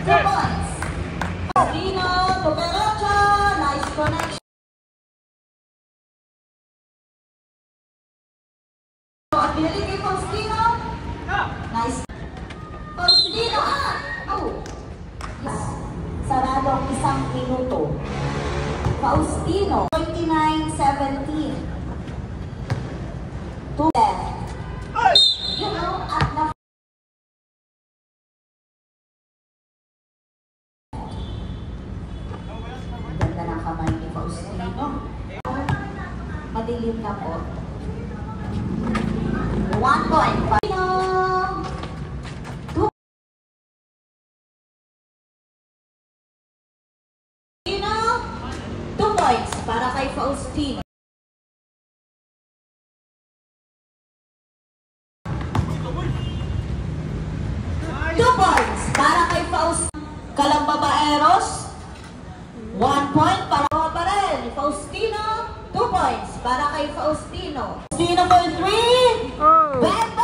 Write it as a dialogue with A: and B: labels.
A: 2 points. Faustino Tuperocha, nice connection. At binili kay Faustino. Nice. Faustino, oh. Sarado ang 1 minuto. Faustino, 29-17. 2 left. You know, at na ganda ng kamay ni Faustino. Madilim na po. 1 point. Faustino. 2 points para kay Faustino. 2 points para kay Faustino. Kalambabaeros, 1 point para pa rin. Faustino, 2 points para kay Faustino. Faustino for 3.